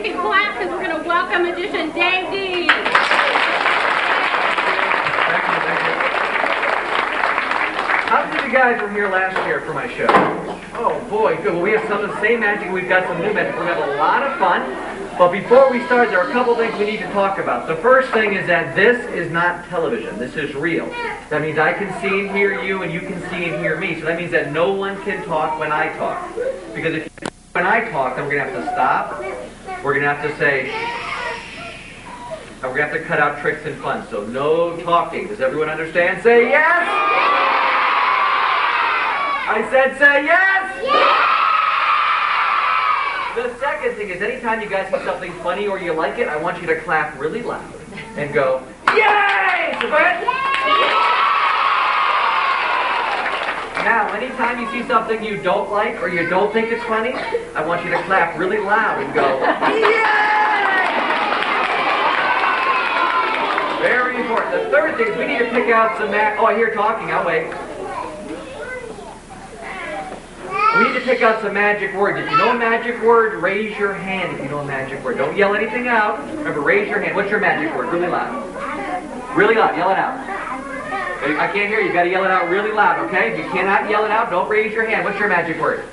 we can clap because we're going to welcome magician Dave Dees. How many of you guys were here last year for my show? Oh boy, good. Well, we have some of the same magic. We've got some new magic. We're going to have a lot of fun. But before we start, there are a couple things we need to talk about. The first thing is that this is not television. This is real. That means I can see and hear you, and you can see and hear me. So that means that no one can talk when I talk. Because if when I talk, then we're going to have to stop. We're going to have to say, and we're going to have to cut out tricks and fun. So no talking. Does everyone understand? Say yes! I said say yes! Yes! The second thing is anytime you guys see something funny or you like it, I want you to clap really loud and go, yay! So go ahead. Now, anytime you see something you don't like or you don't think it's funny, I want you to clap really loud and go, yay! Very important. The third thing is we need to pick out some oh, I hear talking. I'll wait. We need to pick out some magic words. If you know a magic word, raise your hand if you know a magic word. Don't yell anything out. Remember, raise your hand. What's your magic word? Really loud. Really loud. Yell it out. I can't hear you. You've got to yell it out really loud, okay? If you cannot yell it out, don't raise your hand. What's your magic word?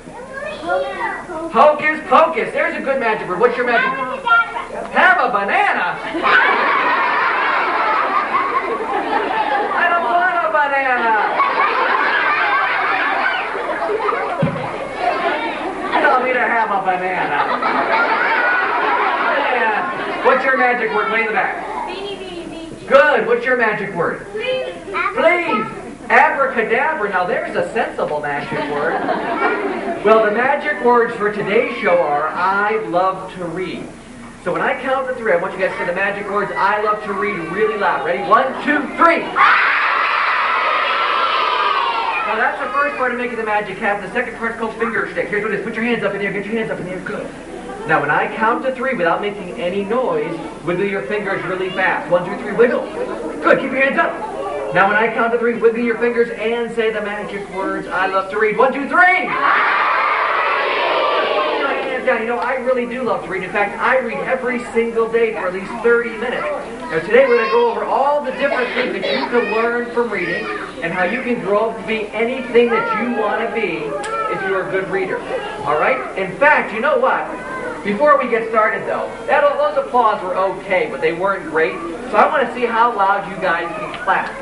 Hocus pocus. There's a good magic word. What's your magic word? Have a banana. I don't want a banana. Tell me to have a banana. Yeah. What's your magic word? Way in the back. Good. What's your magic word? Please. Please. Abracadabra. Now there's a sensible magic word. Well, the magic words for today's show are I love to read. So when I count to three, I want you guys to say the magic words I love to read really loud. Ready? 1, 2, 3. Now that's the first part of making the magic happen. The second part's called finger stick. Here's what it is. Put your hands up in the air. Get your hands up in the air. Good. Now when I count to 3 without making any noise, wiggle your fingers really fast. 1, 2, 3, wiggle. Good. Keep your hands up. Now when I count to 3, wiggle your fingers and say the magic words I love to read. 1, 2, 3. You know, I really do love to read. In fact, I read every single day for at least 30 minutes. Now today we're going to go over all the different things that you can learn from reading and how you can grow up to be anything that you want to be if you're a good reader. All right? In fact, you know what? Before we get started, though, those applause were okay, but they weren't great. So I want to see how loud you guys can clap.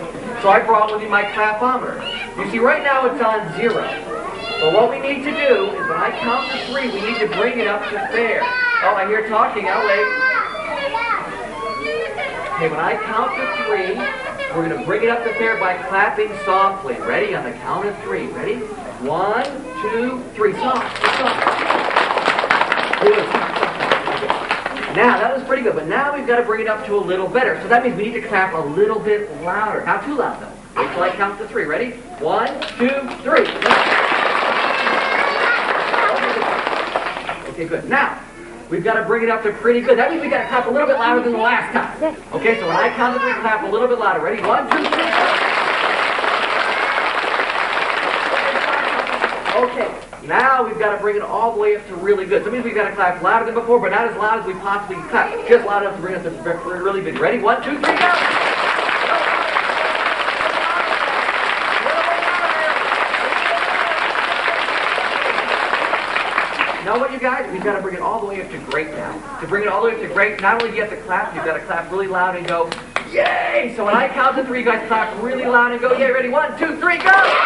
So I brought with me my clapometer. You see, right now it's on 0. But what we need to do is when I count to 3, we need to bring it up to fair. Oh, I hear talking. I'll wait. Okay, when I count to 3, we're going to bring it up to fair by clapping softly. Ready? On the count of 3. Ready? 1, 2, 3. Soft. Soft. Good. Now, that was pretty good. But now we've got to bring it up to a little better. So that means we need to clap a little bit louder. Not too loud, though. Wait till I count to 3. Ready? 1, 2, 3. Okay, good. Now, we've got to bring it up to pretty good. That means we've got to clap a little bit louder than the last time. Okay, so when I count to 3, clap a little bit louder. Ready? 1, 2, 3. Okay, now we've got to bring it all the way up to really good. So that means we've got to clap louder than before, but not as loud as we possibly can clap. Just loud enough to bring it up to really big. Ready? 1, 2, 3, go! Now what, you guys? We've got to bring it all the way up to great now. To bring it all the way up to great, not only do you have to clap, you've got to clap really loud and go, yay! So when I count to 3, you guys clap really loud and go, yay! Ready? 1, 2, 3, go!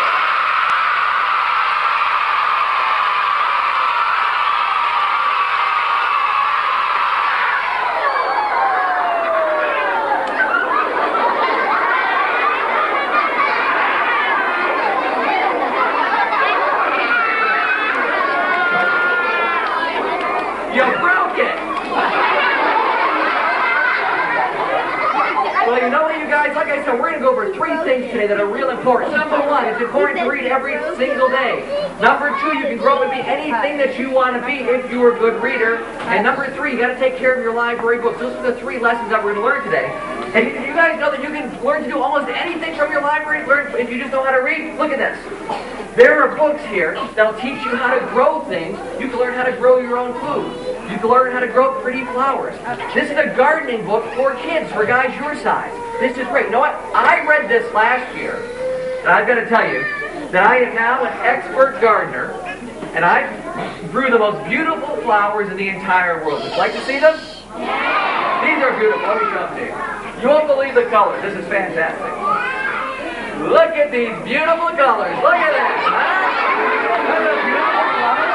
Today that are real important. Number 1, it's important to read every single day. Number 2, you can grow up and be anything that you want to be if you're a good reader. And number 3, you got to take care of your library books. Those are the 3 lessons that we're going to learn today. And you guys know that you can learn to do almost anything from your library if you just know how to read. Look at this. There are books here that'll teach you how to grow things. You can learn how to grow your own food. You can learn how to grow pretty flowers. This is a gardening book for kids, for guys your size. This is great. You know what? I read this last year, and I've got to tell you that I am now an expert gardener, and I grew the most beautiful flowers in the entire world. Would you like to see them? Yeah. These are beautiful. Let me show them to you. You won't believe the color. This is fantastic. Look at these beautiful colors. Look at that. Huh? Those are beautiful flowers.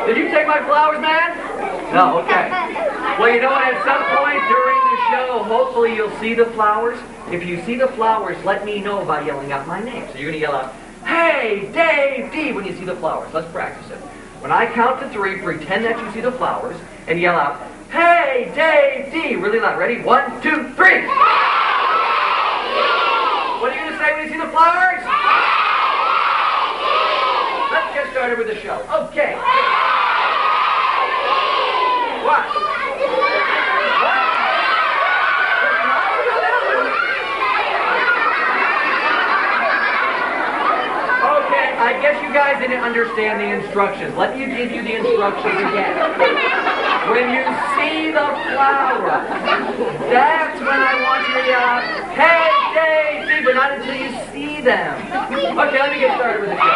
Did you take my flowers, man? No, okay. Well, you know what? At some point during the show, hopefully you'll see the flowers. If you see the flowers, let me know by yelling out my name. So you're going to yell out, "Hey, Dave D," when you see the flowers. Let's practice it. When I count to 3, pretend that you see the flowers, and yell out, "Hey, Dave D," really loud. Ready? 1, 2, 3. What are you going to say when you see the flowers? Let's get started with the show. Okay. What? Okay, I guess you guys didn't understand the instructions. Let me give you the instructions again. When you see the flowers, that's when I want you to yell, "Hey, Daisy," but not until you see them. Okay, let me get started with the show.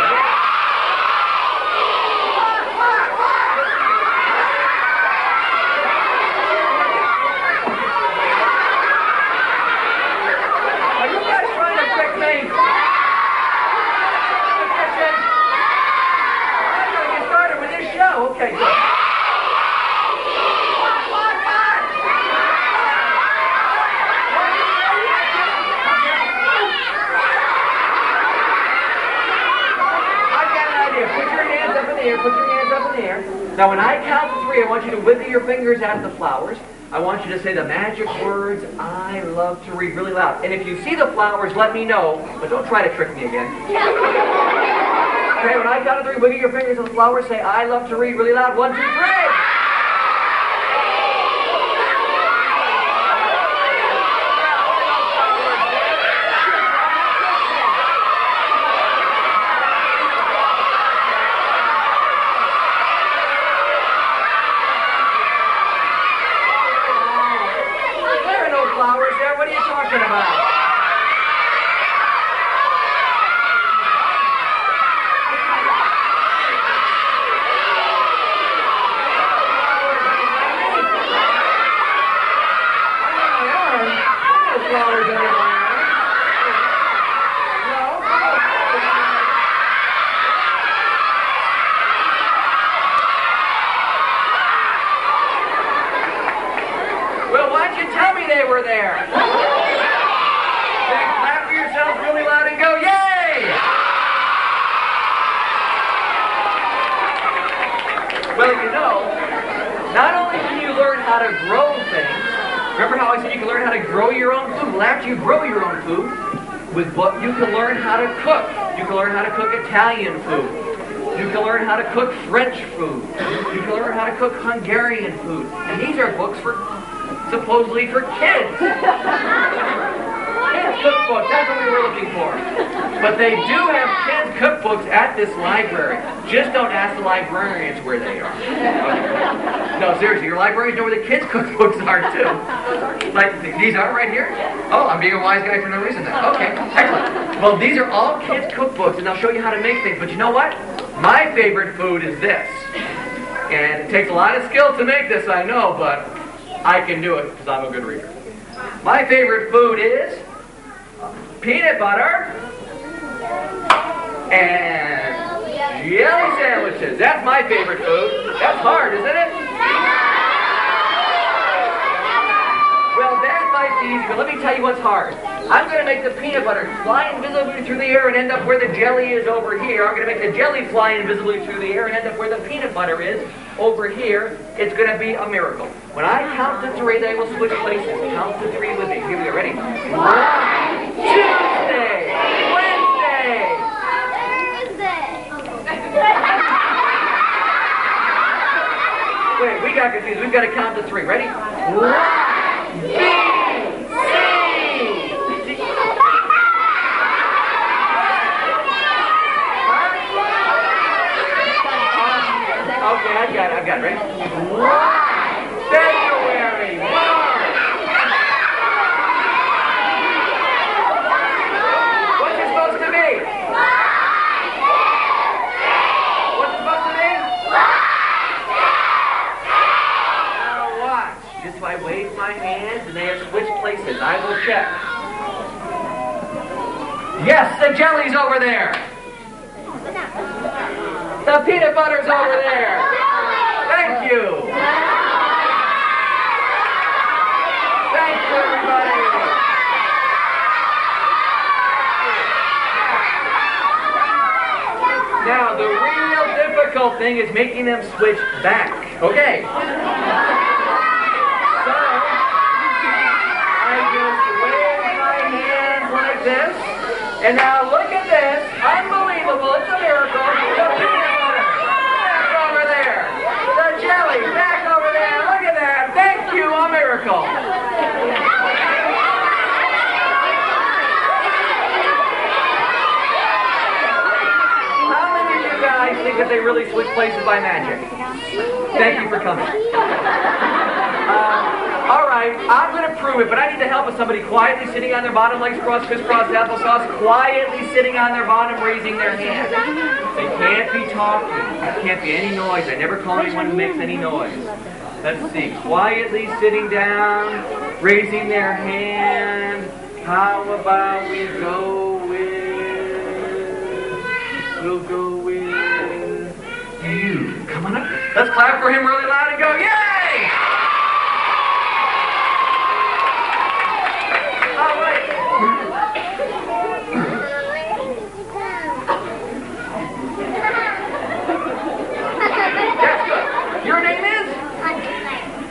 Okay, good. Put your hands up in the air. Now when I count to 3, I want you to wiggle your fingers at the flowers. I want you to say the magic words, "I love to read," really loud. And if you see the flowers, let me know, but don't try to trick me again. Okay, when I count to 3, wiggle your fingers at the flowers, say, "I love to read," really loud. 1, 2, 3. They were there. Then clap for yourselves really loud and go, "Yay!" Well, you know, not only can you learn how to grow things, remember how I said you can learn how to grow your own food? Well, after you grow your own food, you can learn how to cook. You can learn how to cook Italian food. You can learn how to cook French food. You can learn how to cook Hungarian food. And these are books supposedly for kids. Kids cookbooks, that's what we were looking for. But they do have kids cookbooks at this library. Just don't ask the librarians where they are. Okay. No, seriously, your librarians know where the kids cookbooks are too. Like, these are right here? Oh, I'm being a wise guy for no reason then. Okay, excellent. Well, these are all kids cookbooks, and they'll show you how to make things. But you know what? My favorite food is this. And it takes a lot of skill to make this, I know, but I can do it because I'm a good reader. My favorite food is peanut butter and jelly sandwiches. That's my favorite food. That's hard, isn't it? Well, that might be easy, but let me tell you what's hard. I'm going to make the peanut butter fly invisibly through the air and end up where the jelly is over here. I'm going to make the jelly fly invisibly through the air and end up where the peanut butter is over here. It's going to be a miracle. When I count to 3, they will switch places. Count to 3 with me. Here we go. Ready? 1, Tuesday, Wednesday. Wait, we got confused. We've got to count to 3. Ready? 1, B, C, hands and they have switched places. I will check. Yes, the jelly's over there. The peanut butter's over there. Thank you. Thank you, everybody. Now, the real difficult thing is making them switch back. Okay. So, I just wave my hands like this. And now look at this. Unbelievable. It's a miracle. The peanut butter. Back over there. The jelly. Back over there. Look at that. Thank you. A miracle. I think that they really switch places by magic. Thank you for coming. All right, I'm going to prove it, but I need the help of somebody quietly sitting on their bottom, legs crossed, crisscross applesauce, quietly sitting on their bottom, raising their hand. They can't be talking. There can't be any noise. I never call anyone who makes any noise. Let's see. Quietly sitting down, raising their hand. How about we go with... We'll go with... You. Come on up. Let's clap for him really loud and go, yay! All right. That's good. Your name is?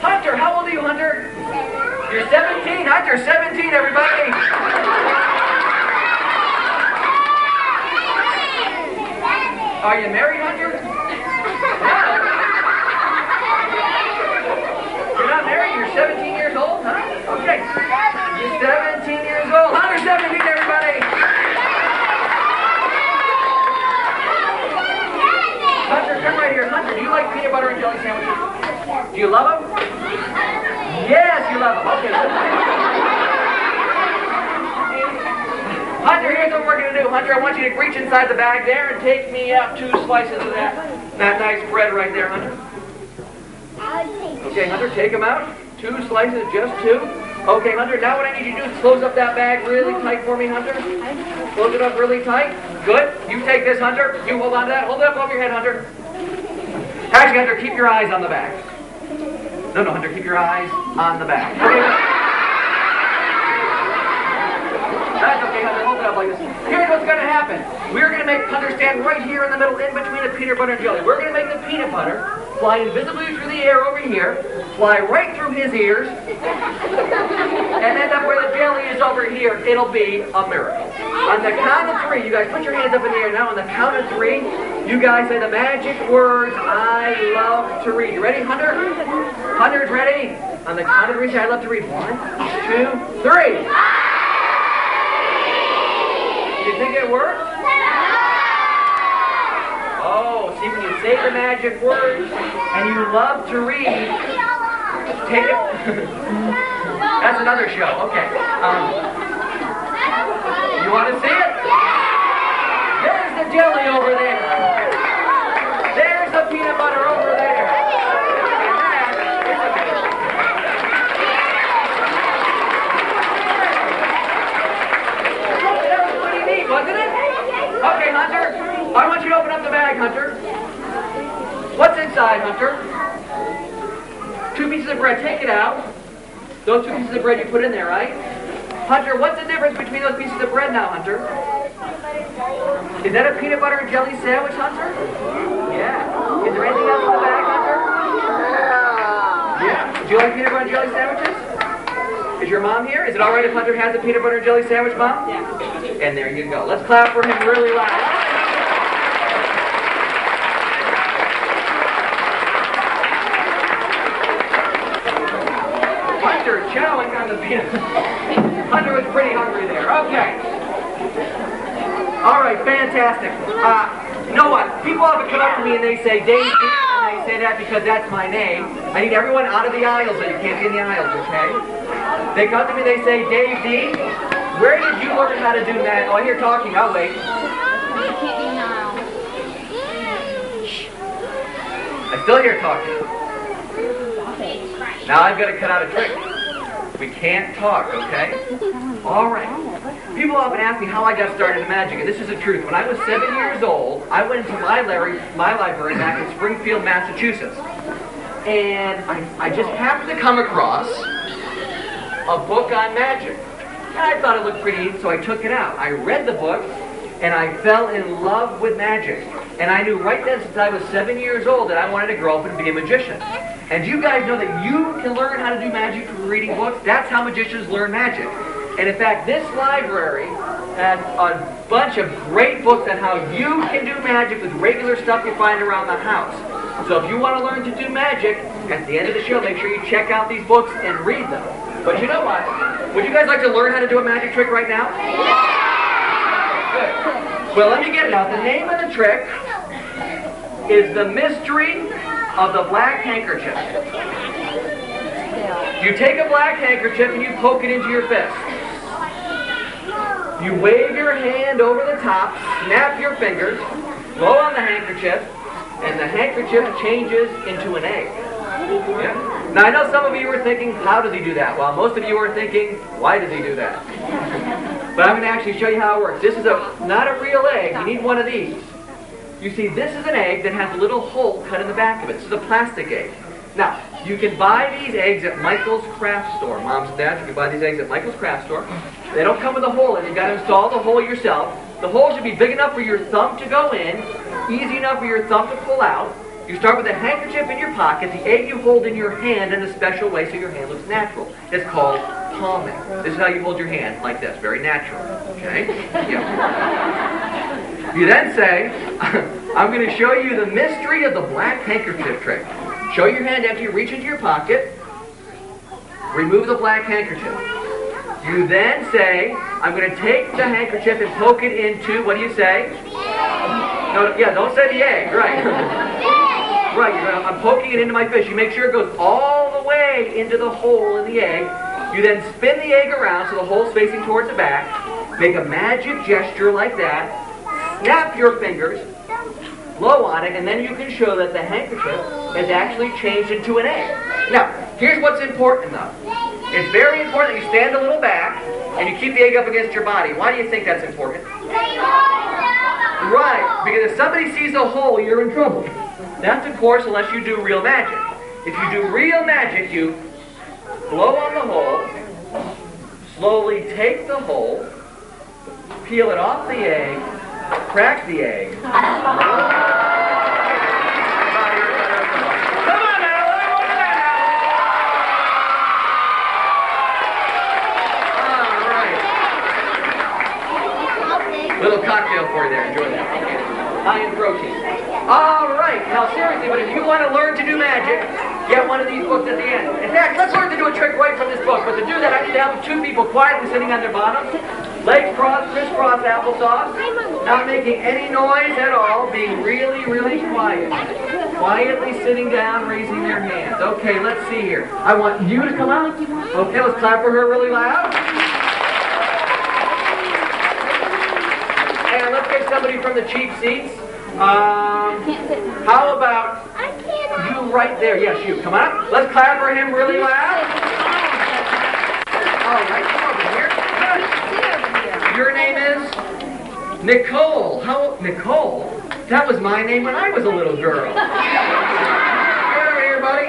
Hunter. How old are you, Hunter? You're 17. Hunter, 17, everybody. Are you married, Hunter? You're not married? You're 17 years old, huh? Okay. You're 17 years old. Hunter, 17, everybody. Hunter, come right here. Hunter, do you like peanut butter and jelly sandwiches? Do you love them? Yes, you love them. Okay. Hunter, here's what we're going to do. Hunter, I want you to reach inside the bag there and take me out 2 slices of that nice bread right there, Hunter. Okay, Hunter, take them out. 2 slices, just 2. Okay, Hunter, now what I need you to do is close up that bag really tight for me, Hunter. Close it up really tight. Good. You take this, Hunter. You hold on to that. Hold it up over your head, Hunter. Actually, Hunter, keep your eyes on the bag. No, Hunter, keep your eyes on the bag. Okay, that's okay, Hunter. Hold it up like this. Here's what's going to happen. We're going to make Hunter stand right here in the middle, in between the peanut butter and jelly. We're going to make the peanut butter fly invisibly through the air over here, fly right through his ears, and end up where the jelly is over here. It'll be a miracle. On the count of 3, you guys put your hands up in the air now. On the count of 3, you guys say the magic words, I love to read. You ready, Hunter? Hunter's ready? On the count of 3, say I love to read. 1, 2, 3. You think it works? Oh, see, when you say the magic words and you love to read, take it. That's another show. Okay. You want to see it? There's the jelly over there. There's the peanut butter over there. Wasn't it? Okay, Hunter. I want you to open up the bag, Hunter. What's inside, Hunter? 2 pieces of bread. Take it out. Those 2 pieces of bread you put in there, right? Hunter, what's the difference between those pieces of bread now, Hunter? Is that a peanut butter and jelly sandwich, Hunter? Yeah. Is there anything else in the bag, Hunter? Yeah. Do you like peanut butter and jelly sandwiches? Is your mom here? Is it all right if Hunter has a peanut butter and jelly sandwich, Mom? Yeah. And there you go. Let's clap for him really loud. Hunter chowing on the peanut. Hunter was pretty hungry there. Okay. All right, fantastic. You know what? People often come up to me and they say, Dave, and I say that because that's my name. I need everyone out of the aisles so you can't be in the aisles, okay? They come to me, they say, Dave D, where did you learn how to do that? Oh, you're talking, I'll wait. I still hear talking. Now I've got to cut out a trick. We can't talk, okay? All right. People often ask me how I got started in magic, and this is the truth. When I was 7 years old, I went into my library back in Springfield, Massachusetts. And I just happened to come across a book on magic. And I thought it looked pretty neat, so I took it out. I read the book, and I fell in love with magic. And I knew right then, since I was 7 years old, that I wanted to grow up and be a magician. And do you guys know that you can learn how to do magic through reading books? That's how magicians learn magic. And in fact, this library has a bunch of great books on how you can do magic with regular stuff you find around the house. So if you want to learn to do magic, at the end of the show, make sure you check out these books and read them. But you know what? Would you guys like to learn how to do a magic trick right now? Yeah! Good. Well, let me get it out. The name of the trick is The Mystery of the Black Handkerchief. You take a black handkerchief and you poke it into your fist. You wave your hand over the top, snap your fingers, blow on the handkerchief, and the handkerchief changes into an egg. Yeah. Now I know some of you are thinking, how does he do that? Well, most of you are thinking, why does he do that? But I'm going to actually show you how it works. This is not a real egg. You need one of these. You see, this is an egg that has a little hole cut in the back of it. This is a plastic egg. Now, you can buy these eggs at Michael's Craft Store. Moms and dads, you can buy these eggs at Michael's Craft Store. They don't come with a hole in it. You've got to install the hole yourself. The hole should be big enough for your thumb to go in, easy enough for your thumb to pull out. You start with a handkerchief in your pocket, the egg you hold in your hand in a special way so your hand looks natural. It's called palming. This is how you hold your hand, like this, very natural. Okay? Yeah. You then say, I'm going to show you the mystery of the black handkerchief trick. Show your hand empty, reach into your pocket, remove the black handkerchief. You then say, I'm going to take the handkerchief and poke it into, what do you say? No, yeah, don't say the egg, right. Right, I'm poking it into my fist. You make sure it goes all the way into the hole in the egg. You then spin the egg around so the hole's facing towards the back. Make a magic gesture like that. Snap your fingers, blow on it, and then you can show that the handkerchief has actually changed into an egg. Now, here's what's important though. It's very important that you stand a little back and you keep the egg up against your body. Why do you think that's important? Right, because if somebody sees a hole, you're in trouble. That's, of course, unless you do real magic. If you do real magic, you blow on the hole, slowly take the hole, peel it off the egg, crack the egg. Come on now, look at that. All right. Little cocktail for you there. Enjoy that. High in protein. All right. Now, seriously, but if you want to learn to do magic, get one of these books at the end. In fact, let's learn to do a trick right from this book. But to do that, I need to have two people quietly sitting on their bottoms. Legs crossed, crisscross applesauce, not making any noise at all, being really, really quiet. Quietly sitting down, raising their hands. Okay, let's see here. I want you to come out. Okay, let's clap for her really loud. And let's get somebody from the cheap seats. How about you right there? Yes, you. Come on. Let's clap for him really loud. All right, come over here. Your name is Nicole. Nicole? That was my name when I was a little girl. Come over here, buddy.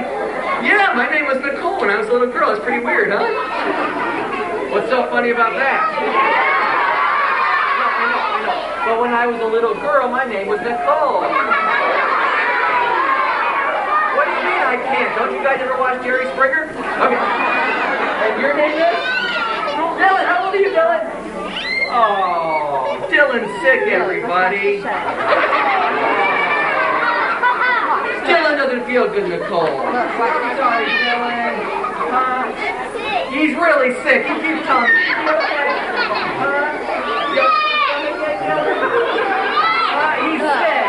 Yeah, my name was Nicole when I was a little girl. It's pretty weird, huh? What's so funny about that? I know. But when I was a little girl, my name was Nicole. What do you mean I can't? Don't you guys ever watch Jerry Springer? Okay. And your name is? Dylan. How old are you, Dylan? Oh, Dylan's sick, everybody. Dylan doesn't feel good, Nicole. Sorry, Dylan. He's really sick. He keeps telling me. He's sick.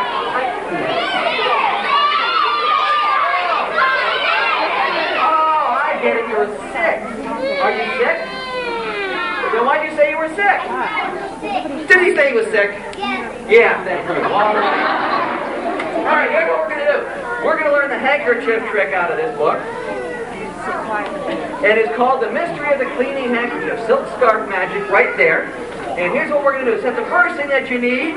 Oh, I get it. You're sick. Are you sick? Then why did you say you were sick? Did he say he was sick? Yeah, that's right. All right, here's what we're going to do. We're going to learn the handkerchief trick out of this book. And it's called The Mystery of the Cleaning Handkerchief. Silk Scarf Magic right there. And here's what we're going to do. So the first thing that you need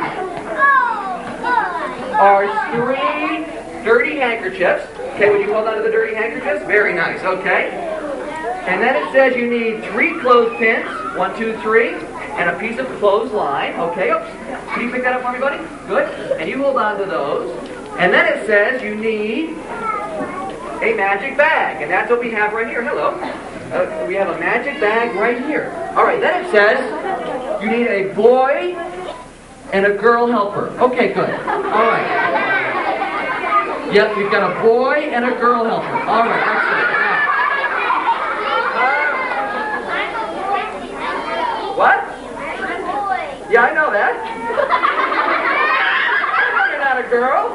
are 3 dirty handkerchiefs. Okay, would you hold on to the dirty handkerchiefs? Very nice, okay. And then it says you need 3 clothespins. 1, 2, 3. And a piece of clothesline. Okay, oops. Can you pick that up for me, buddy? Good. And you hold on to those. And then it says you need a magic bag. And that's what we have right here. Hello. We have a magic bag right here. All right, then it says you need a boy and a girl helper. Okay, good. All right. Yep, we've got a boy and a girl helper. All right, excellent. What? Yeah, I know that. You're not a girl.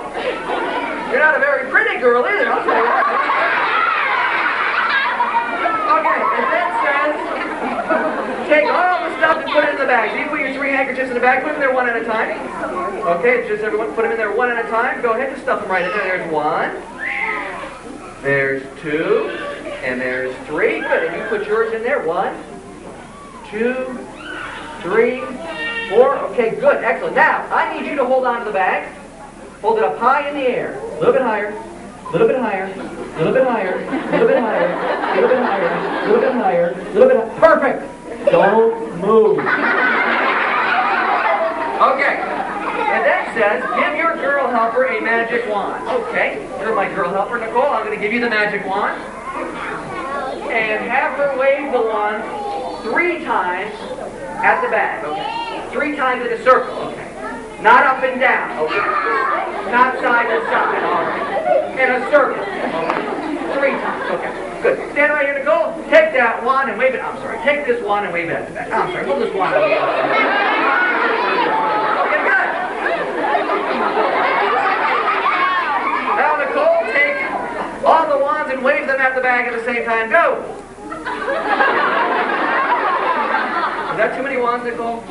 You're not a very pretty girl either, I'll tell you that. Okay, and then says, take all the stuff and put it in the bag. So you put your 3 handkerchiefs in the bag, put them there one at a time. Okay, it's just everyone put them in there one at a time. Go ahead and stuff them right in there. There's 1. There's 2. And there's 3. Good, and you put yours in there. 1, 2, 3, 4. Okay, good, excellent. Now, I need you to hold on to the bag. Hold it up high in the air. A little bit higher. A little bit higher. A little bit higher. A little bit higher. A little bit higher. A little bit higher. A little bit higher. Perfect. Don't move. Okay. And that says, give your girl helper a magic wand. Okay. You're my girl helper, Nicole. I'm going to give you the magic wand. And have her wave the wand 3 times at the bag. Okay. 3 times in a circle. Okay. Not up and down. Okay. Not side to side. All right. In a circle. Okay. 3 times. Okay. Good. Stand right here, Nicole. Take that wand and wave it. I'm sorry. Take this wand and wave it at the back. I'm sorry. Hold this wand up. Okay, good. Now, Nicole, take all the wands and wave them at the bag at the same time. Go. Is that too many wands, Nicole?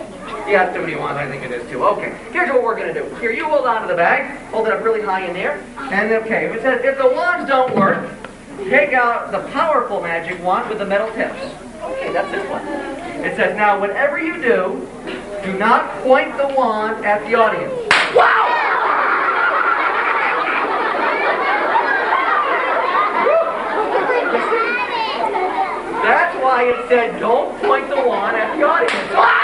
Yeah, that's too many wands. I think it is too. Okay. Here's what we're going to do. Here, you hold on to the bag. Hold it up really high in there. And okay, it says if the wands don't work, take out the powerful magic wand with the metal tips. Okay, that's this one. It says, now, whatever you do, do not point the wand at the audience. Wow! That's why it said, don't point the wand at the audience. Wow!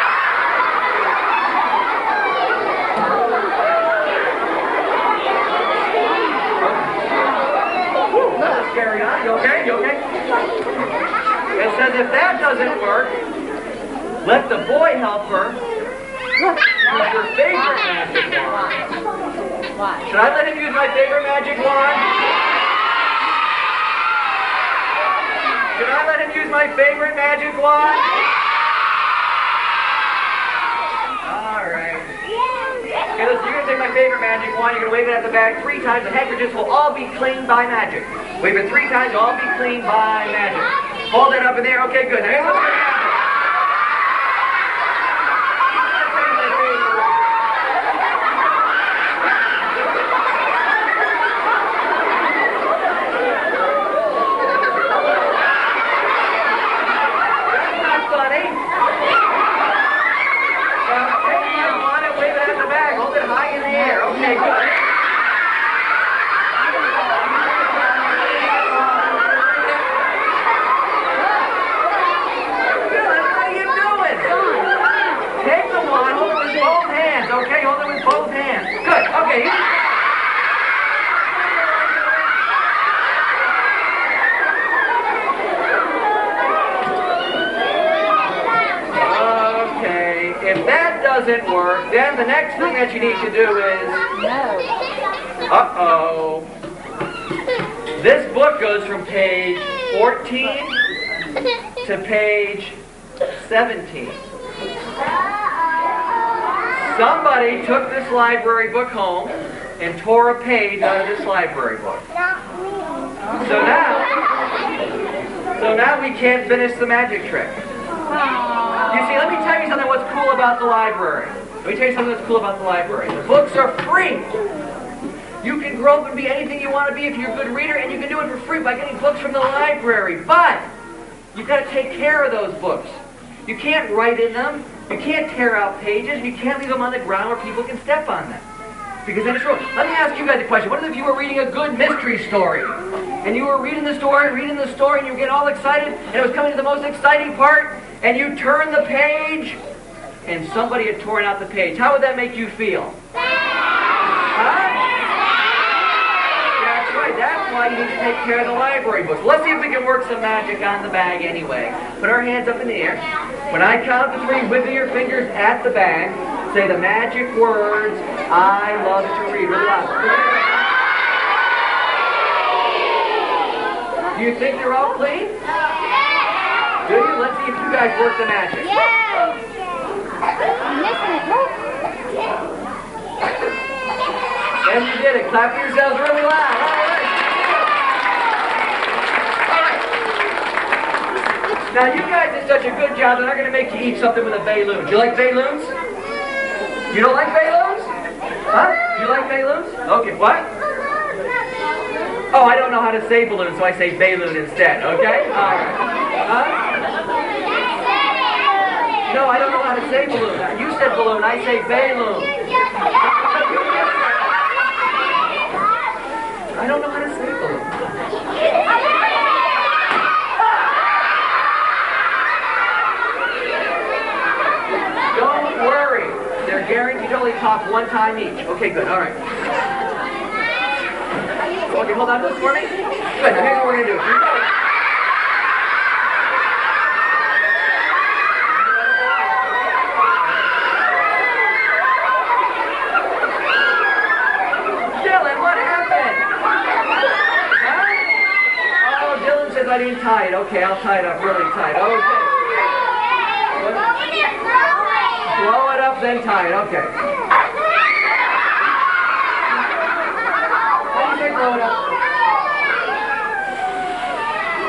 Carry on. You okay? You okay? It says if that doesn't work, let the boy helper use your favorite magic wand. Should I let him use my favorite magic wand? Should I let him use my favorite magic wand? All right. Okay, listen, you're going to take my favorite magic wand. You're going to wave it at the bag 3 times. The handkerchiefs will all be cleaned by magic. Wave it 3 times, all be cleaned by magic. Hold it up in there. Okay, good. Now here's what's going to happen. That's not funny. Take my wand and wave it at the bag. Hold it high in the air. Okay, good. Okay, hold it with both hands. Good. Okay. Okay. If that doesn't work, then the next thing that you need to do is... Uh-oh. This book goes from page 14 to page 17. Somebody took this library book home and tore a page out of this library book. So now we can't finish the magic trick. You see, let me tell you something what's cool about the library. Let me tell you something that's cool about the library. The books are free. You can grow up and be anything you want to be if you're a good reader, and you can do it for free by getting books from the library. But you've got to take care of those books. You can't write in them. You can't tear out pages. You can't leave them on the ground where people can step on them, because then it's ruined. Let me ask you guys a question. What if you were reading a good mystery story, and you were reading the story, and you were getting all excited, and it was coming to the most exciting part, and you turned the page, and somebody had torn out the page? How would that make you feel? Huh? That's right. That's why you need to take care of the library books. Let's see if we can work some magic on the bag anyway. Put our hands up in the air. When I count to 3, wiggle your fingers at the bag. Say the magic words, I love to read. Really loud. Do you think they're all clean? Do you? Let's see if you guys work the magic. And you did it. Clap for yourselves really loud. All right. Now you guys did such a good job that I'm going to make you eat something with a Bayloon. Do you like Bayloons? You don't like Bayloons? Huh? You like Bayloons? Okay, what? Oh, I don't know how to say balloon, so I say Bayloon instead, okay? All right. Huh? No, I don't know how to say balloon. You said balloon, I say Bayloon. I don't know how to say balloon. Don't worry. They're guaranteed to only talk one time each. Okay, good. All right. Okay, hold on to this for me. Good. Now here's what we're going to do. Dylan, what happened? Huh? Oh, Dylan says I didn't tie it. Okay, I'll tie it up really tight. Okay. Blow it up, then tie it. Okay. How do you say blow it up?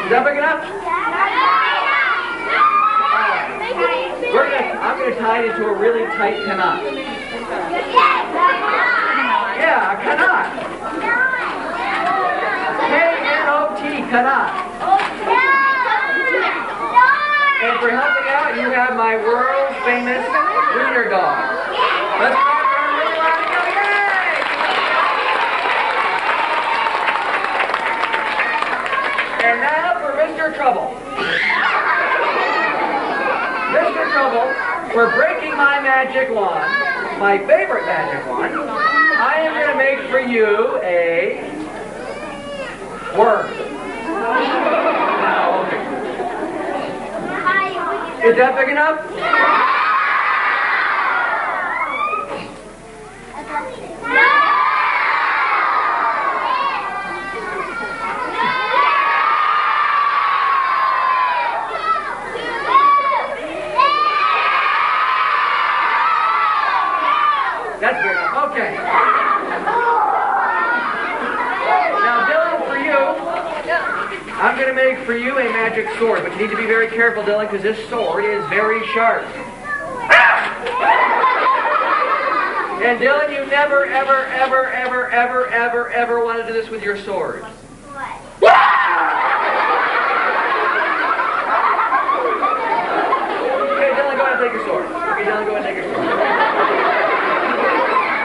Is that big enough? I'm going to tie it into a really tight knot. Yeah, a knot. K-N-O-T, knot. And for helping out, you have my world famous wiener dog. Let's clap for him really loud and go, yay! And now for Mr. Trouble. Mr. Trouble, for breaking my magic wand, my favorite magic wand, I am going to make for you a worm. Now, okay. Is that big enough? That's big enough. Okay. Now, Dylan, for you, I'm going to make for you a magic sword, but you need to be very careful, Dylan, because this sword is very sharp. And Dylan, you never, ever, ever, ever, ever, ever, ever want to do this with your sword. Okay, Dylan, go ahead and take your sword. Okay, Dylan, go ahead and take your sword.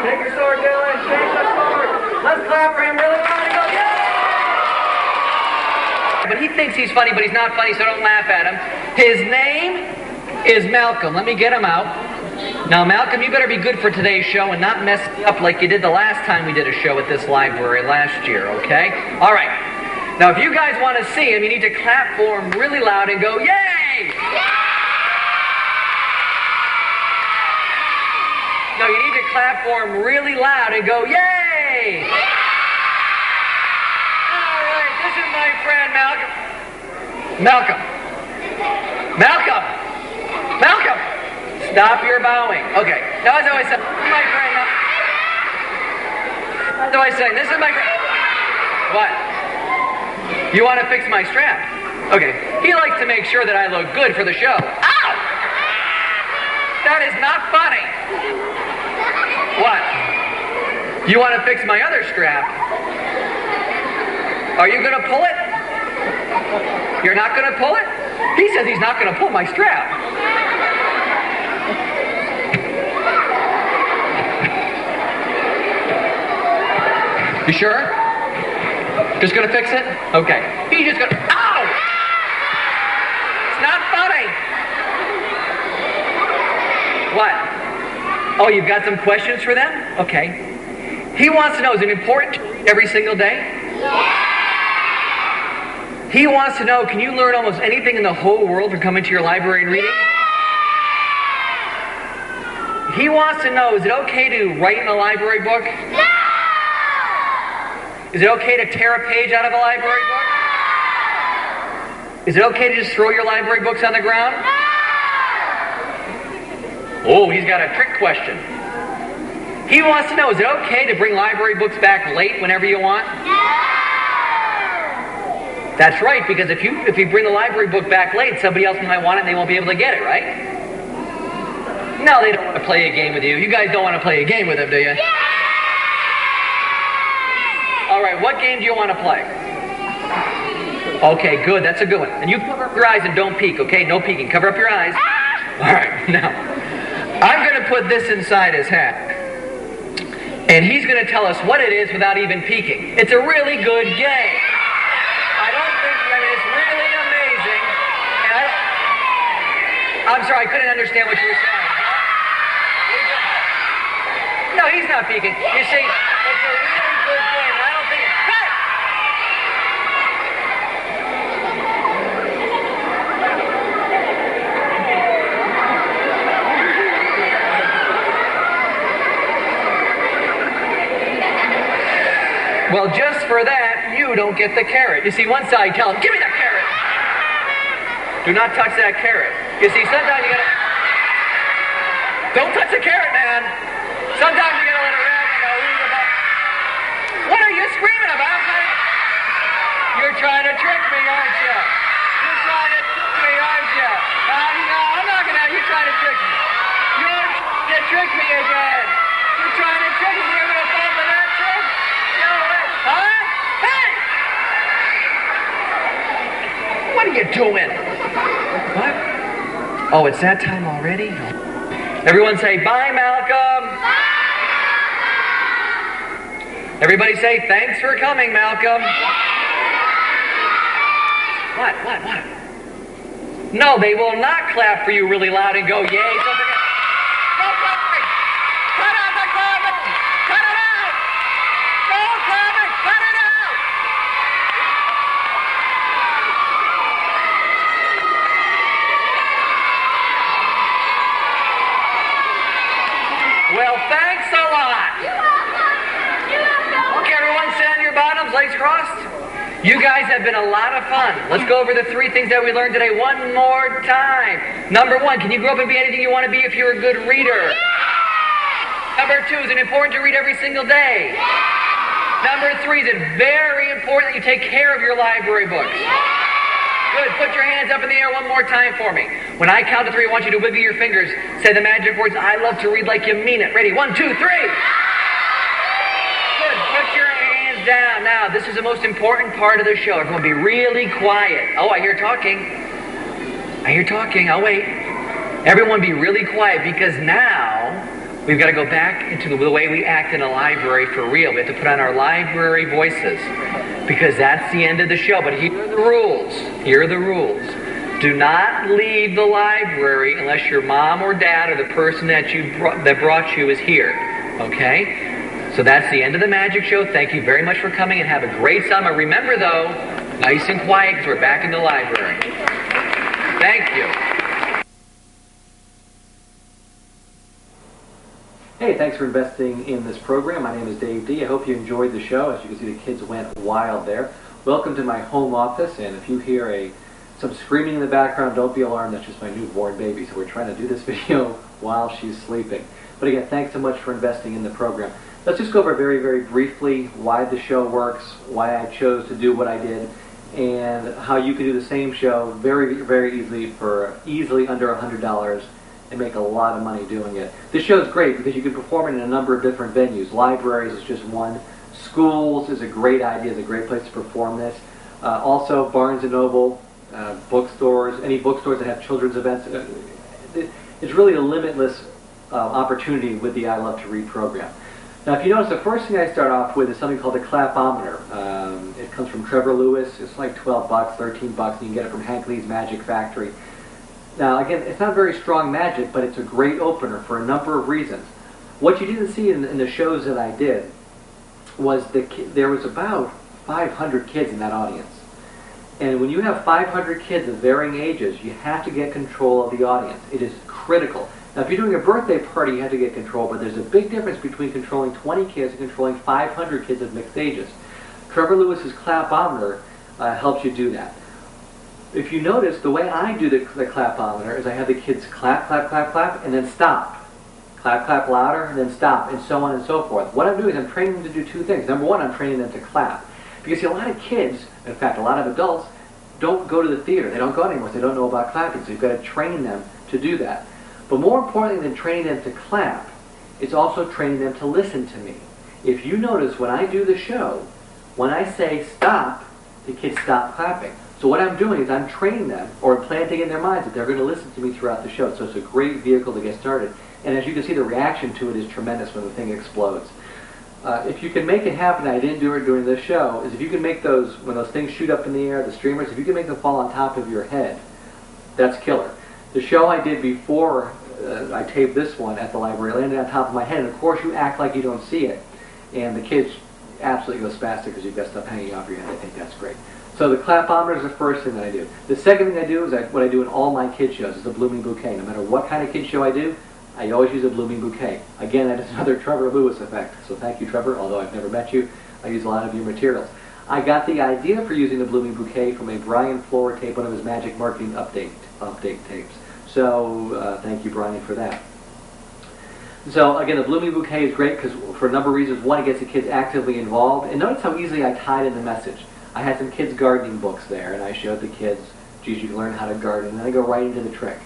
Take your sword, Dylan. Take the sword. Let's clap for him really loud and go, yay! But he thinks he's funny, but he's not funny, so don't laugh at him. His name is Malcolm. Let me get him out. Now, Malcolm, you better be good for today's show and not mess me up like you did the last time we did a show at this library last year, okay? All right. Now, if you guys want to see him, you need to clap for him really loud and go, yay! No, you need to clap for him really loud and go, yay! All right, this is my friend Malcolm. Malcolm. Malcolm! Malcolm! Stop your bowing. Okay, now as I always say, my friend, as I always say, this is my friend. What? You want to fix my strap? Okay, he likes to make sure that I look good for the show. Ow! That is not funny. What? You want to fix my other strap? Are you going to pull it? You're not going to pull it? He says he's not going to pull my strap. You sure? Just going to fix it? Okay. He's just going to... Ow! It's not funny. What? Oh, you've got some questions for them? Okay. He wants to know, is it important to read every single day? He wants to know, can you learn almost anything in the whole world from coming to your library and reading? He wants to know, is it okay to write in a library book? Is it okay to tear a page out of a library book? Is it okay to just throw your library books on the ground? Oh, he's got a trick question. He wants to know, is it okay to bring library books back late whenever you want? That's right, because if you bring the library book back late, somebody else might want it and they won't be able to get it, right? No, they don't want to play a game with you. You guys don't want to play a game with them, do you? All right, what game do you want to play? Okay, good. That's a good one. And you cover up your eyes and don't peek, okay? No peeking. Cover up your eyes. All right, now, I'm going to put this inside his hat. And he's going to tell us what it is without even peeking. It's a really good game. It's really amazing. And I'm sorry, I couldn't understand what you were saying. No, he's not peeking. You see, it's a really good game. And I don't think... Hey! Well, just for that, you don't get the carrot. You see, one side tell him, give me that carrot. Do not touch that carrot. You see, sometimes you gotta... Don't touch the carrot, man. Sometimes you gotta let it rap and go, what are you screaming about? You're trying to trick me, aren't you? You're trying to trick me, aren't you? No, I'm not gonna... You're trying to trick me. You're trying to trick me again. You're trying to trick me. You're gonna fall for that trick? No way. Huh? Hey! What are you doing? What? Oh, it's that time already? Everyone say, bye, Malcolm. Bye. Everybody say, thanks for coming, Malcolm. What? No, they will not clap for you really loud and go, yay. Don't clap for me. Cut out the clapping. Cut it out. No clapping. Cut it out. Well, thanks a lot. Okay, everyone, sit on your bottoms, legs crossed. You guys have been a lot of fun. Let's go over the 3 things that we learned today one more time. Number 1, can you grow up and be anything you want to be if you're a good reader? Number 2, is it important to read every single day? Number 3, is it very important that you take care of your library books? Good. Put your hands up in the air one more time for me. When I count to 3, I want you to wiggle your fingers. Say the magic words, I love to read like you mean it. Ready? 1, 2, 3. Good. Put your hands down. Now, this is the most important part of the show. Everyone be really quiet. Oh, I hear talking. I'll wait. Everyone be really quiet because now we've got to go back into the way we act in a library for real. We have to put on our library voices because that's the end of the show. But here are the rules. Do not leave the library unless your mom or dad or the person that brought you is here. Okay? So that's the end of the magic show. Thank you very much for coming and have a great summer. Remember, though, nice and quiet because we're back in the library. Thank you. Hey, thanks for investing in this program. My name is Dave D. I hope you enjoyed the show. As you can see, the kids went wild there. Welcome to my home office, and if you hear some screaming in the background, don't be alarmed. That's just my newborn baby. So we're trying to do this video while she's sleeping. But again, thanks so much for investing in the program. Let's just go over very, very briefly why the show works, why I chose to do what I did, and how you can do the same show very, very easily for easily under $100 and make a lot of money doing it. This show is great because you can perform it in a number of different venues. Libraries is just one. Schools is a great idea, it's a great place to perform this. Also, Barnes & Noble, bookstores, any bookstores that have children's events. It's really a limitless opportunity with the I Love to Read program. Now, if you notice, the first thing I start off with is something called the Clapometer. It comes from Trevor Lewis. It's like 12 bucks, 13 bucks, and you can get it from Hank Lee's Magic Factory. Now, again, it's not very strong magic, but it's a great opener for a number of reasons. What you didn't see in the shows that I did was there was about 500 kids in that audience. And when you have 500 kids of varying ages, you have to get control of the audience. It is critical. Now, if you're doing a birthday party, you have to get control, but there's a big difference between controlling 20 kids and controlling 500 kids of mixed ages. Trevor Lewis's Clapometer helps you do that. If you notice, the way I do the Clapometer is I have the kids clap, clap, clap, clap, and then stop. Clap, clap louder, and then stop, and so on and so forth. What I'm doing is I'm training them to do two things. Number one, I'm training them to clap. Because see, a lot of kids, in fact, a lot of adults, don't go to the theater. They don't go anymore. They don't know about clapping, so you've got to train them to do that. But more importantly than training them to clap, it's also training them to listen to me. If you notice, when I do the show, when I say stop, the kids stop clapping. So what I'm doing is I'm training them, or planting in their minds that they're going to listen to me throughout the show. So it's a great vehicle to get started. And as you can see, the reaction to it is tremendous when the thing explodes. If you can make it happen, I didn't do it during this show, is if you can make those, when those things shoot up in the air, the streamers, if you can make them fall on top of your head, that's killer. The show I did before I taped this one at the library landed on top of my head, and of course you act like you don't see it. And the kids absolutely go spastic because you've got stuff hanging off your head. I think that's great. So the Clapometer is the first thing that I do. The second thing I do is what I do in all my kid shows is the Blooming Bouquet. No matter what kind of kid show I do, I always use a blooming bouquet. Again, that is another Trevor Lewis effect. So thank you, Trevor, although I've never met you. I use a lot of your materials. I got the idea for using the blooming bouquet from a Brian Floor tape, one of his Magic Marketing update tapes. So thank you, Brian, for that. So again, the blooming bouquet is great because for a number of reasons. One, it gets the kids actively involved. And notice how easily I tied in the message. I had some kids' gardening books there, and I showed the kids, geez, you can learn how to garden. And then I go right into the trick.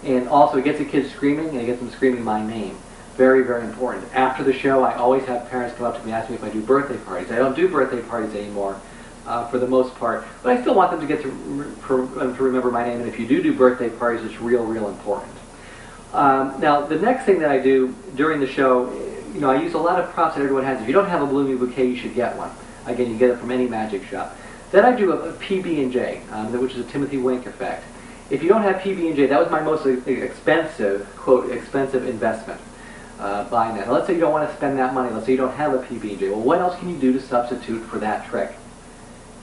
And also, it gets the kids screaming, and it gets them screaming my name. Very, very important. After the show, I always have parents come up to me and ask me if I do birthday parties. I don't do birthday parties anymore, for the most part, but I still want them to get to remember my name, and if you do birthday parties, it's real, real important. Now, the next thing that I do during the show, you know, I use a lot of props that everyone has. If you don't have a blooming bouquet, you should get one. Again, you get it from any magic shop. Then I do a PB&J, which is a Timothy Wink effect. If you don't have PB&J, that was my most expensive, quote, expensive investment, buying that. Now, let's say you don't want to spend that money. Let's say you don't have a PB&J. Well, what else can you do to substitute for that trick?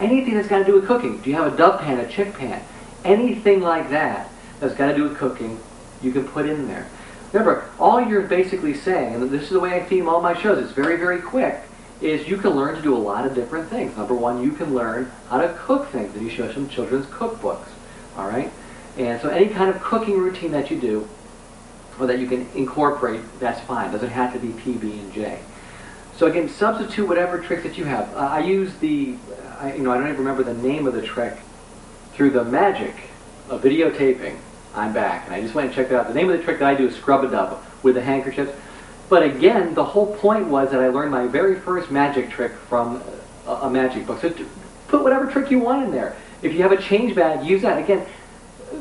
Anything that's got to do with cooking. Do you have a dove pan, a chick pan? Anything like that that's got to do with cooking, you can put in there. Remember, all you're basically saying, and this is the way I theme all my shows, it's very, very quick, is you can learn to do a lot of different things. Number one, you can learn how to cook things, and you show some children's cookbooks, all right? And so any kind of cooking routine that you do, or that you can incorporate, that's fine. It doesn't have to be PB&J. So again, substitute whatever trick that you have. I use the, I don't even remember the name of the trick, through the magic of videotaping. I'm back, and I just went and checked it out. The name of the trick that I do is Scrub-a-Dub with the handkerchiefs. But again, the whole point was that I learned my very first magic trick from a magic book. So put whatever trick you want in there. If you have a change bag, use that. Again,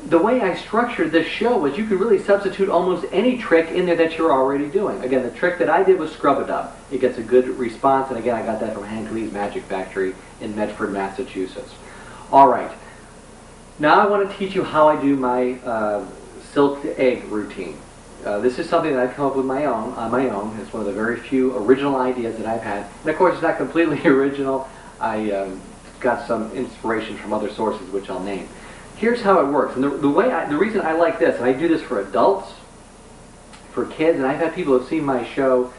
the way I structured this show was you could really substitute almost any trick in there that you're already doing. Again, the trick that I did was Scrub-a-Dub. It gets a good response, and again, I got that from Hank Lee's Magic Factory in Medford, Massachusetts. All right. Now I want to teach you how I do my silk egg routine. This is something that I've come up with on my own. It's one of the very few original ideas that I've had. And of course, it's not completely original. I got some inspiration from other sources, which I'll name. Here's how it works. And the reason I like this, and I do this for adults, for kids, and I've had people who've seen my show,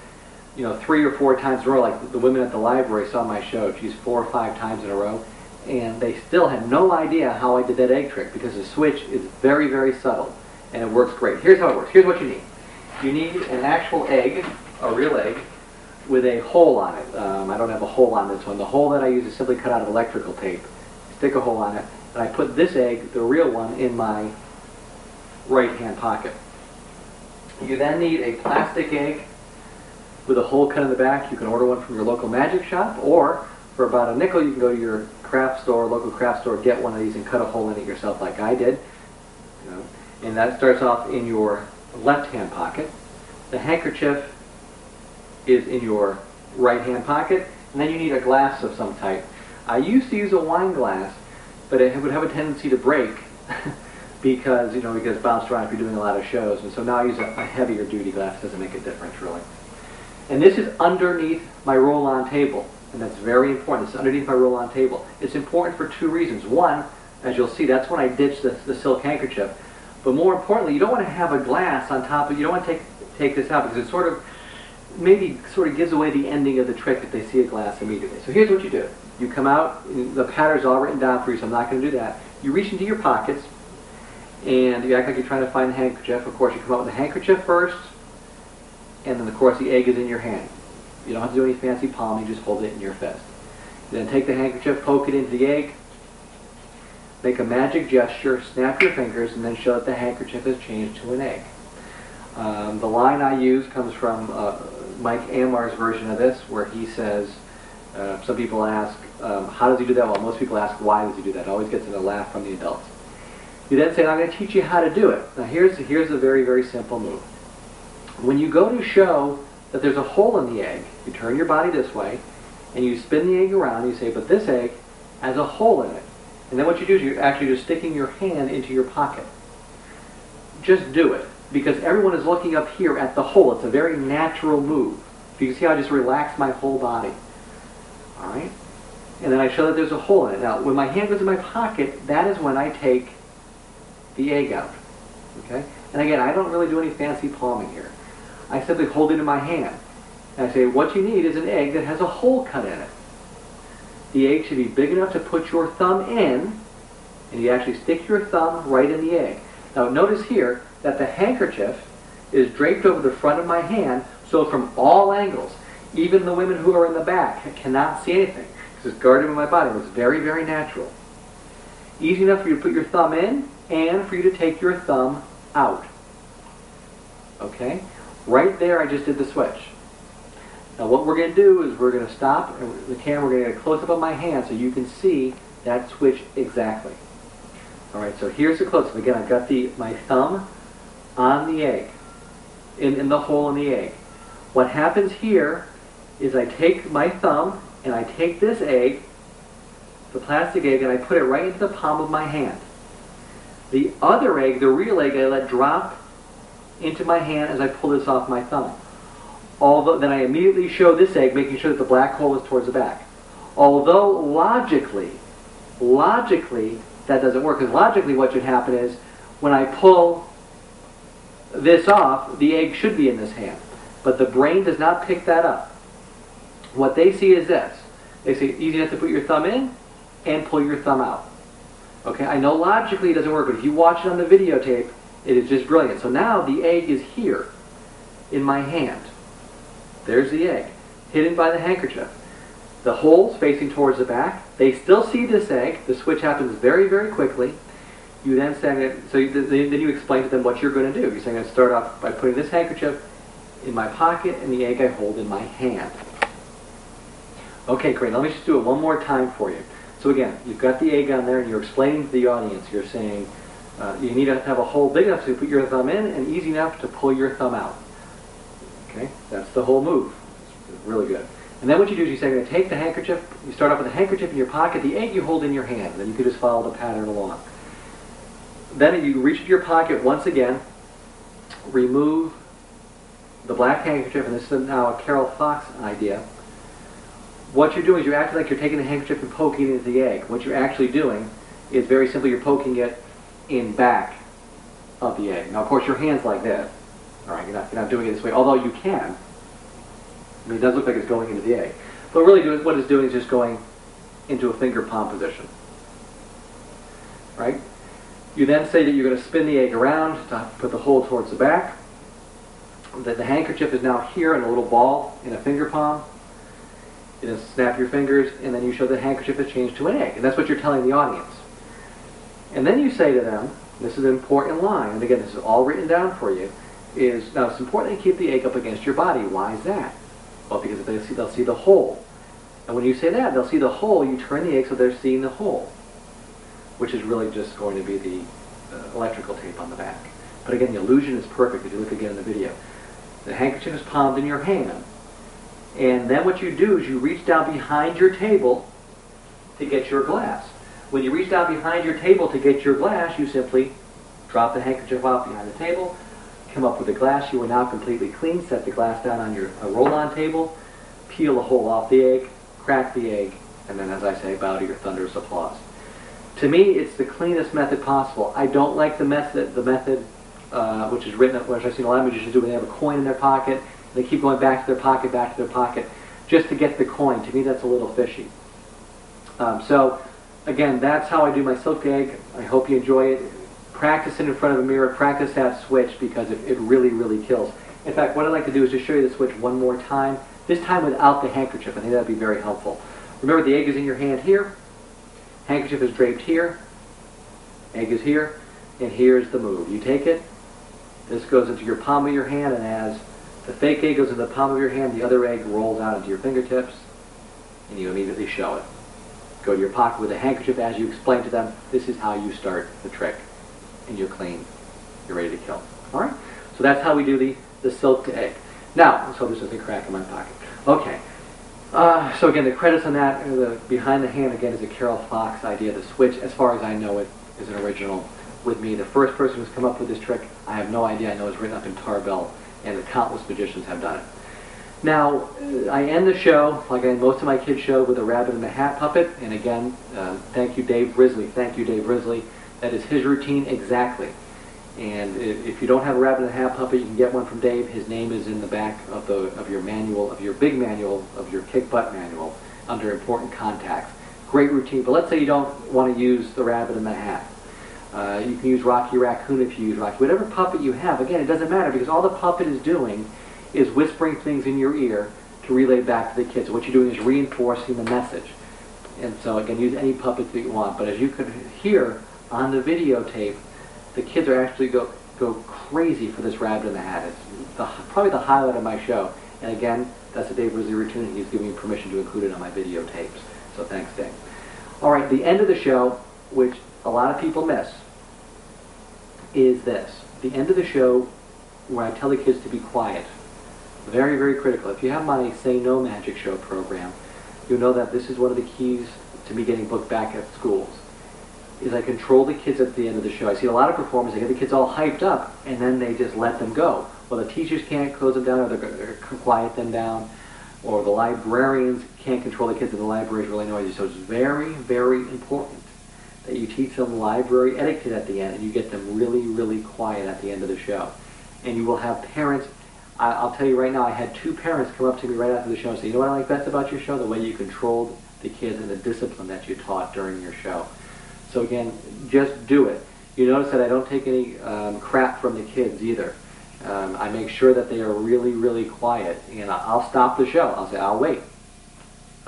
3 or 4 times in a row, like the women at the library saw my show, 4 or 5 times in a row, and they still had no idea how I did that egg trick, because the switch is very, very subtle, and it works great. Here's how it works. Here's what you need. You need an actual egg, a real egg, with a hole on it. I don't have a hole on this one. The hole that I use is simply cut out of electrical tape. Stick a hole on it, and I put this egg, the real one, in my right-hand pocket. You then need a plastic egg with a hole cut in the back. You can order one from your local magic shop, or for about a nickel you can go to your craft store, local craft store, get one of these and cut a hole in it yourself like I did. You know, and that starts off in your left hand pocket. The handkerchief is in your right hand pocket, and then you need a glass of some type. I used to use a wine glass, but it would have a tendency to break because, you know, it gets bounced around if you're doing a lot of shows, and so now I use a heavier duty glass. Doesn't make a difference really. And this is underneath my roll-on table, and that's very important. It's underneath my roll-on table. It's important for two reasons. One, as you'll see, that's when I ditch the silk handkerchief. But more importantly, you don't want to have a glass on top of it. You don't want to take this out because it sort of gives away the ending of the trick if they see a glass immediately. So here's what you do. You come out, the pattern's all written down for you, so I'm not going to do that. You reach into your pockets, and you act like you're trying to find the handkerchief. Of course, you come out with the handkerchief first, and then, of course, the egg is in your hand. You don't have to do any fancy palming, just hold it in your fist. You then take the handkerchief, poke it into the egg, make a magic gesture, snap your fingers, and then show that the handkerchief has changed to an egg. The line I use comes from Mike Amar's version of this, where he says, some people ask, how does he do that? Well, most people ask, why does he do that? It always gets a laugh from the adults. You then say, I'm going to teach you how to do it. Now here's a very, very simple move. When you go to show that there's a hole in the egg, you turn your body this way, and you spin the egg around, and you say, but this egg has a hole in it. And then what you do is you're actually just sticking your hand into your pocket. Just do it, because everyone is looking up here at the hole. It's a very natural move. You can see how I just relax my whole body. All right? And then I show that there's a hole in it. Now, when my hand goes in my pocket, that is when I take the egg out. Okay? And again, I don't really do any fancy palming here. I simply hold it in my hand. And I say, what you need is an egg that has a hole cut in it. The egg should be big enough to put your thumb in, and you actually stick your thumb right in the egg. Now notice here that the handkerchief is draped over the front of my hand, so from all angles, even the women who are in the back cannot see anything, because it's guarded by my body. It's very, very natural. Easy enough for you to put your thumb in, and for you to take your thumb out. Okay? Right there I just did the switch. Now what we're going to do is we're going to stop and the camera, we're going to get a close-up of my hand so you can see that switch exactly. Alright, so here's the close-up. Again, I've got my thumb on the egg, in the hole in the egg. What happens here is I take my thumb and I take this egg, the plastic egg, and I put it right into the palm of my hand. The other egg, the real egg, I let drop into my hand as I pull this off my thumb. Although, then I immediately show this egg, making sure that the black hole is towards the back. Although logically, that doesn't work, because logically what should happen is, when I pull this off, the egg should be in this hand. But the brain does not pick that up. What they see is this. They say, easy enough to put your thumb in and pull your thumb out. Okay, I know logically it doesn't work, but if you watch it on the videotape, it is just brilliant. So now the egg is here in my hand. There's the egg, hidden by the handkerchief. The hole's facing towards the back. They still see this egg. The switch happens very, very quickly. You then say, then you explain to them what you're going to do. You're saying, I'm going to start off by putting this handkerchief in my pocket and the egg I hold in my hand. Okay, great. Let me just do it one more time for you. So again, you've got the egg on there and you're explaining to the audience. You're saying you need to have a hole big enough to put your thumb in and easy enough to pull your thumb out. Okay, that's the whole move. It's really good. And then what you do is you say, I'm going to take the handkerchief. You start off with the handkerchief in your pocket, the egg you hold in your hand. Then you can just follow the pattern along. Then you reach into your pocket once again, remove the black handkerchief, and this is now a Carol Fox idea. What you're doing is you're acting like you're taking the handkerchief and poking it into the egg. What you're actually doing is very simply you're poking it in back of the egg. Now, of course, your hand's like this. All right, you're not doing it this way, although you can. I mean, it does look like it's going into the egg. But really what it's doing is just going into a finger palm position. Right? You then say that you're going to spin the egg around to put the hole towards the back. That the handkerchief is now here in a little ball in a finger palm. You then snap your fingers, and then you show the handkerchief has changed to an egg. And that's what you're telling the audience. And then you say to them, this is an important line, and again, this is all written down for you, is, now it's important to keep the egg up against your body. Why is that? Well, because they'll see the hole. And when you say that, they'll see the hole, you turn the egg so they're seeing the hole, which is really just going to be the electrical tape on the back. But again, the illusion is perfect if you look again in the video. The handkerchief is palmed in your hand. And then what you do is you reach down behind your table to get your glass. When you reach down behind your table to get your glass, you simply drop the handkerchief off behind the table, come up with the glass. You are now completely clean. Set the glass down on your roll-on table, peel the hole off the egg, crack the egg, and then, as I say, bow to your thunderous applause. To me, it's the cleanest method possible. I don't like the method which is written, which I've seen a lot of magicians do when they have a coin in their pocket, and they keep going back to their pocket, just to get the coin. To me, that's a little fishy. So, again, that's how I do my silk egg. I hope you enjoy it. Practice it in front of a mirror. Practice that switch because it really, really kills. In fact, what I'd like to do is just show you the switch one more time, this time without the handkerchief. I think that would be very helpful. Remember, the egg is in your hand here. Handkerchief is draped here. Egg is here. And here's the move. You take it. This goes into your palm of your hand, and as the fake egg goes into the palm of your hand, the other egg rolls out into your fingertips, and you immediately show it. Go to your pocket with a handkerchief as you explain to them, this is how you start the trick. And you're clean. You're ready to kill. Alright? So that's how we do the silk to egg. Now, let's hope this doesn't crack in my pocket. Okay. So again, the credits on that, the behind the hand, again, is a Carol Fox idea. The switch, as far as I know it, is an original with me. The first person who's come up with this trick, I have no idea. I know it's written up in Tarbell, and the countless magicians have done it. Now, I end the show, like I end most of my kids' show, with a rabbit in the hat puppet. And again, thank you, Dave Risley. Thank you, Dave Risley. That is his routine exactly. And if you don't have a rabbit in the hat puppet, you can get one from Dave. His name is in the back of your manual, of your big manual, of your kick butt manual, under important contacts. Great routine. But let's say you don't want to use the rabbit in the hat. You can use Rocky Raccoon if you use Rocky. Whatever puppet you have, again, it doesn't matter because all the puppet is doing is whispering things in your ear to relay back to the kids. What you're doing is reinforcing the message. And so, again, use any puppet that you want. But as you could hear on the videotape, the kids are actually go crazy for this rabbit in the hat. It's probably the highlight of my show. And again, that's a Dave Risley routine, and he's giving me permission to include it on my videotapes. So thanks, Dave. All right, the end of the show, which a lot of people miss, is this. The end of the show where I tell the kids to be quiet. Very, very critical. If you have my Say No Magic Show program, you'll know that this is one of the keys to me getting booked back at schools, is I control the kids at the end of the show. I see a lot of performers, they get the kids all hyped up, and then they just let them go. Well, the teachers can't close them down, or they're quiet them down, or the librarians can't control the kids, and the library is really noisy. So it's very, very important that you teach them library etiquette at the end, and you get them really, really quiet at the end of the show. And you will have parents, I'll tell you right now, I had 2 parents come up to me right after the show and say, you know what I like best about your show? The way you controlled the kids and the discipline that you taught during your show. So again, just do it. You notice that I don't take any crap from the kids either. I make sure that they are really, really quiet. And I'll stop the show. I'll say, I'll wait.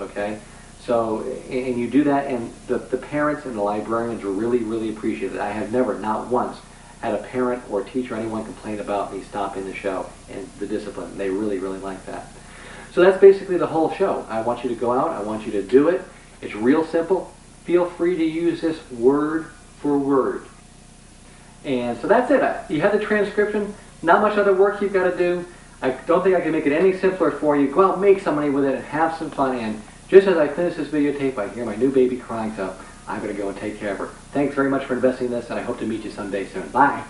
Okay? So, and you do that, and the parents and the librarians really, really appreciate it. I have never, not once, had a parent or teacher or anyone complain about me stopping the show and the discipline. They really, really like that. So that's basically the whole show. I want you to go out. I want you to do it. It's real simple. Feel free to use this word for word. And so that's it. You have the transcription. Not much other work you've got to do. I don't think I can make it any simpler for you. Go out, make some money with it, and have some fun. And just as I finish this videotape, I hear my new baby crying, so I'm going to go and take care of her. Thanks very much for investing in this, and I hope to meet you someday soon. Bye.